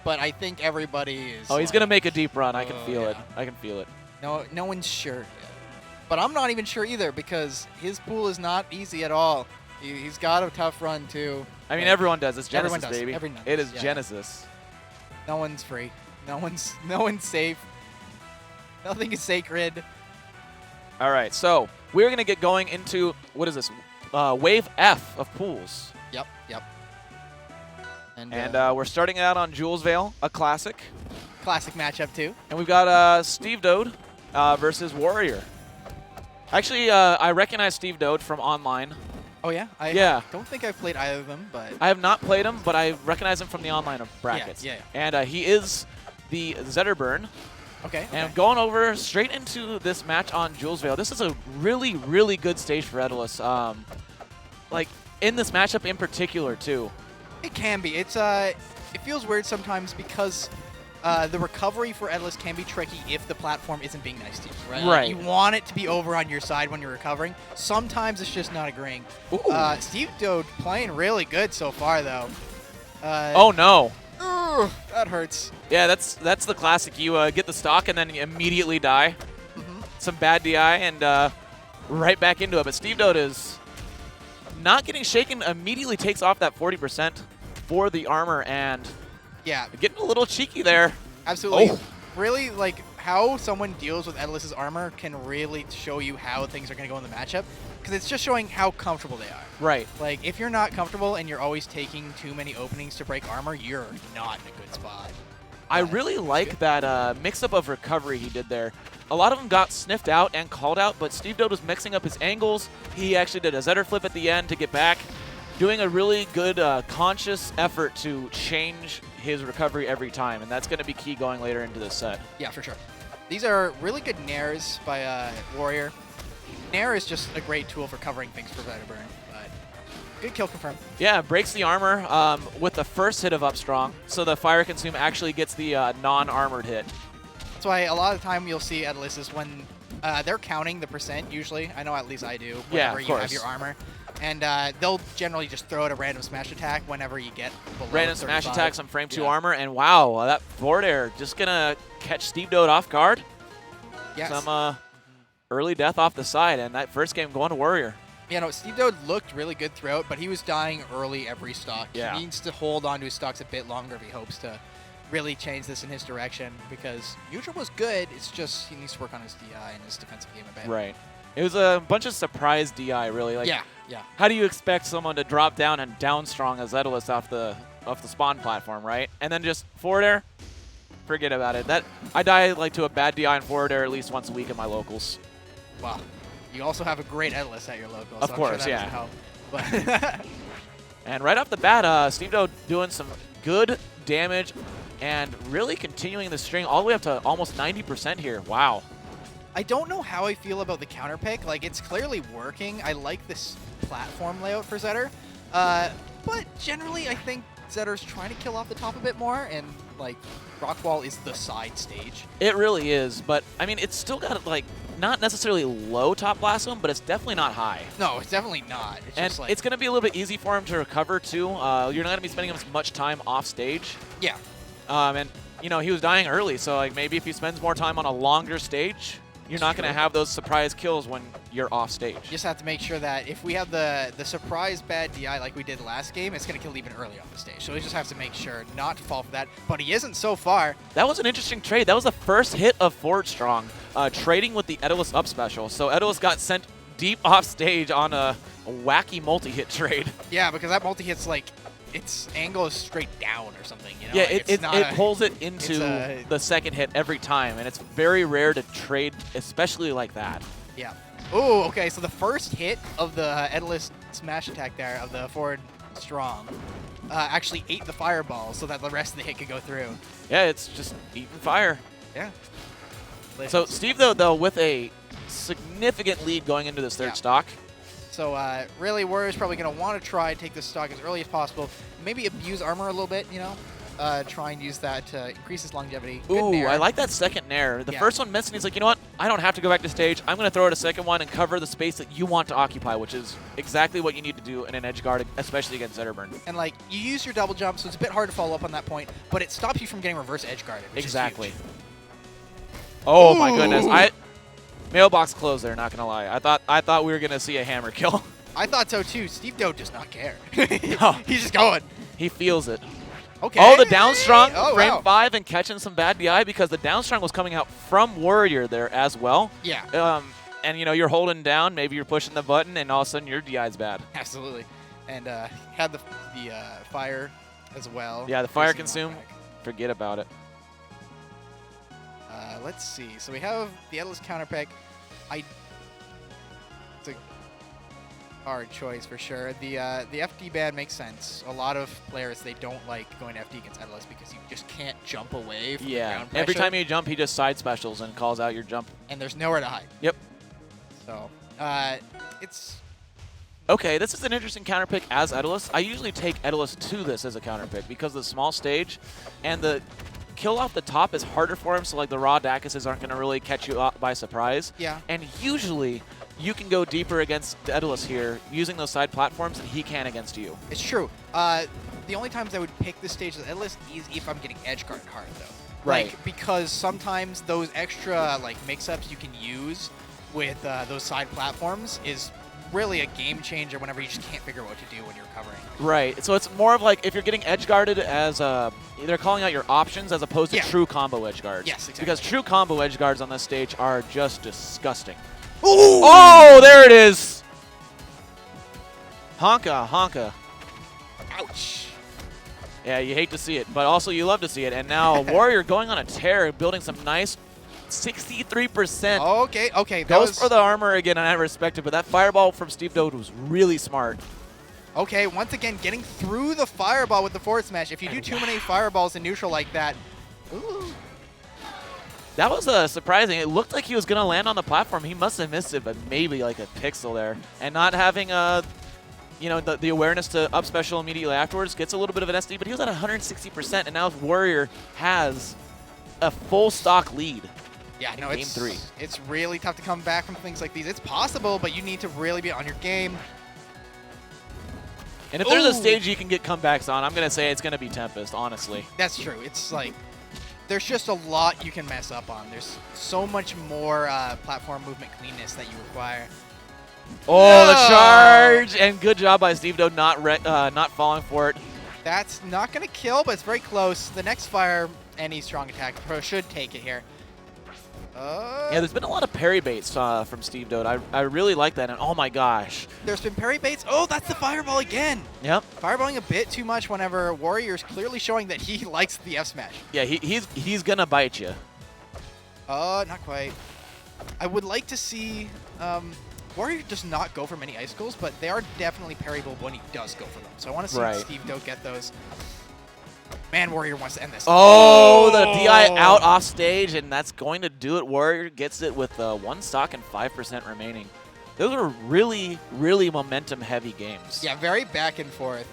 but I think everybody is. Oh, he's going to make a deep run. I can feel it. yeah. I can feel it. No one's sure yet. But I'm not even sure either because his pool is not easy at all. He's got a tough run too. I mean, everyone does. It's Genesis, everyone does. baby. Everyone does. It is Yeah. Genesis. No one's free. No one's safe. Nothing is sacred. All right, so we're going to get going into, what is this, Wave F of pools. Yep. And we're starting out on Jules Vale, a classic. Classic matchup too. And we've got stevedode versus Warrior. Actually, I recognize stevedode from online. Oh yeah? I don't think I've played either of them, but I have not played him, but I recognize him from the online brackets. Yeah. And he is the Zetterburn. Okay. And going over straight into this match on Jules Vale, this is a really, really good stage for Etalus. Like, in this matchup in particular, too. It can be. It feels weird sometimes because the recovery for Etalus can be tricky if the platform isn't being nice to you, right? Right. You want it to be over on your side when you're recovering. Sometimes it's just not agreeing. stevedode playing really good so far, though. Oh, no. That hurts. Yeah, that's the classic. You get the stock and then you immediately die. Some bad DI and right back into it. But stevedode is not getting shaken, immediately takes off that 40% for the armor and Yeah. getting a little cheeky there. Absolutely. Oh. Really, like, how someone deals with Etalus's armor can really show you how things are going to go in the matchup, because it's just showing how comfortable they are. Right. Like, if you're not comfortable and you're always taking too many openings to break armor, you're not in a good spot. I really like that mix-up of recovery he did there. A lot of them got sniffed out and called out, but stevedode was mixing up his angles. He actually did a Zetter flip at the end to get back, doing a really good conscious effort to change his recovery every time, and that's going to be key going later into this set. Yeah, for sure. These are really good nairs by Warrior. Nair is just a great tool for covering things for Zetterburn, but good kill confirmed. Yeah, breaks the armor with the first hit of up strong, so the fire consume actually gets the non-armored hit. That's why a lot of the time you'll see Etalus is when they're counting the percent usually. I know at least I do whenever you have your armor. And they'll generally just throw out a random smash attack whenever you get below Random 35. smash attacks on frame 2 armor, and wow, that forward air just going to catch stevedode off guard. Yes. Some early death off the side, and that first game going to Warrior. You know, stevedode looked really good throughout, but he was dying early every stock. Yeah. He needs to hold on to his stocks a bit longer if he hopes to really change this in his direction, because neutral was good, it's just he needs to work on his DI and his defensive game a bit. Right. It was a bunch of surprise DI, really. Like, yeah. how do you expect someone to drop down and down strong as Etalus off the spawn platform, right? And then just forward air, forget about it. I die like to a bad DI and forward air at least once a week in my locals. Wow. You also have a great Etalus at your local. Of so course, I'm sure that yeah. doesn't help. But And right off the bat, stevedode doing some good damage and really continuing the string all the way up to almost 90% here. Wow. I don't know how I feel about the counter pick. Like, it's clearly working. I like this platform layout for Zetter. But generally, I think Zetter's trying to kill off the top a bit more, and, like, Rockwall is the side stage. It really is, but, I mean, it's still got, like, not necessarily low top blast zone, but it's definitely not high. No, it's definitely not. It's And just like, it's going to be a little bit easy for him to recover, too. You're not going to be spending as much time off stage. yeah. And, you know, he was dying early, so, like, maybe if he spends more time on a longer stage, you're not going to have those surprise kills when you're off stage. You just have to make sure that if we have the surprise bad DI like we did last game, it's going to kill even early off the stage. So we just have to make sure not to fall for that. But he isn't so far. That was an interesting trade. That was the first hit of Forward Strong, trading with the Etalus up special. So Etalus got sent deep off stage on a wacky multi-hit trade. Yeah, because that multi-hit's like, its angle is straight down or something, you know? Yeah, like it pulls it into the second hit every time, and it's very rare to trade, especially like that. Yeah. Oh, okay, so the first hit of the Etalus smash attack there, of the forward strong, actually ate the fireball so that the rest of the hit could go through. Yeah, it's just eating fire. Yeah. So stevedode, though, with a significant lead going into this third stock. So really, Warrior's probably going to want to try and take this stock as early as possible. Maybe abuse armor a little bit, you know? try and use that to increase his longevity. Good Ooh, nair. I like that second nair. The Yeah. first one missed, and he's like, you know what? I don't have to go back to stage. I'm going to throw out a second one and cover the space that you want to occupy, which is exactly what you need to do in an edge guard, especially against Zetterburn. And like you use your double jump, so it's a bit hard to follow up on that point, but it stops you from getting reverse edge guarded. Which Exactly. Is huge. Oh my Ooh. goodness! Mailbox closed there. Not gonna lie. I thought we were gonna see a hammer kill. I thought so too. Stevedode does not care. No. He's just going. He feels it. Okay. Oh, the down strong Oh, frame wow. 5 and catching some bad DI because the down strong was coming out from Warrior there as well. Yeah. And you know you're holding down, maybe you're pushing the button, and all of a sudden your DI's bad. Absolutely. And had the fire as well. Yeah, the fire Facing consume. knockback. Forget about it. Let's see. So we have the Etalus counter pick. It's a hard choice for sure. The FD ban makes sense. A lot of players, they don't like going FD against Etalus because you just can't jump away from the Yeah. ground Every pressure, time you jump, he just side specials and calls out your jump. and there's nowhere to hide. Yep. So it's Okay, this is an interesting counter pick as Etalus. I usually take Etalus to this as a counter pick because of the small stage and the kill off the top is harder for him, so like the raw Dacuses aren't going to really catch you by surprise. yeah. And usually you can go deeper against Etalus here using those side platforms than he can against you. It's true. The only times I would pick this stage as Etalus is if I'm getting edge guarded hard, though. Right. Like, because sometimes those extra like mix-ups you can use with those side platforms is really a game changer whenever you just can't figure out what to do when you're recovering. Right. So it's more of like if you're getting edge guarded as they're calling out your options as opposed to Yeah. true combo edge guards. Yes, exactly. Because true combo edge guards on this stage are just disgusting. Ooh! Oh, there it is. Honka, honka. Ouch. Yeah, you hate to see it, but also you love to see it. And now Warrior going on a tear, building some nice 63%. Okay, okay. That Goes was, for the armor again, and I respect it, but that fireball from stevedode was really smart. Okay, once again, getting through the fireball with the forward smash. If you do too many fireballs in neutral like that, ooh. That was surprising. It looked like he was going to land on the platform. He must have missed it, but maybe like a pixel there. And not having you know, the awareness to up special immediately afterwards gets a little bit of an SD, but he was at 160%, and now Warrior has a full stock lead. Yeah, no, Game 3. It's really tough to come back from things like these. It's possible, but you need to really be on your game. And if there's a Ooh. stage you can get comebacks on, I'm going to say it's going to be Tempest, honestly. That's true. It's like there's just a lot you can mess up on. There's so much more platform movement cleanness that you require. Oh, the No! charge! And good job by stevedode not falling for it. That's not going to kill, but it's very close. The next fire, any strong attack pro should take it here. Yeah, there's been a lot of parry baits from stevedode. I really like that. And oh my gosh. There's been parry baits. Oh, that's the fireball again. Yep. Fireballing a bit too much whenever Warrior's clearly showing that he likes the F smash. Yeah, he's going to bite you. Not quite. I would like to see... Warrior does not go for many icicles, but they are definitely parryable when he does go for them. So I want to see Right. stevedode get those. Man, Warrior wants to end this. Oh, the DI out off stage, and that's going to do it. Warrior gets it with 1 stock and 5% remaining. Those are really, really momentum-heavy games. Yeah, very back and forth.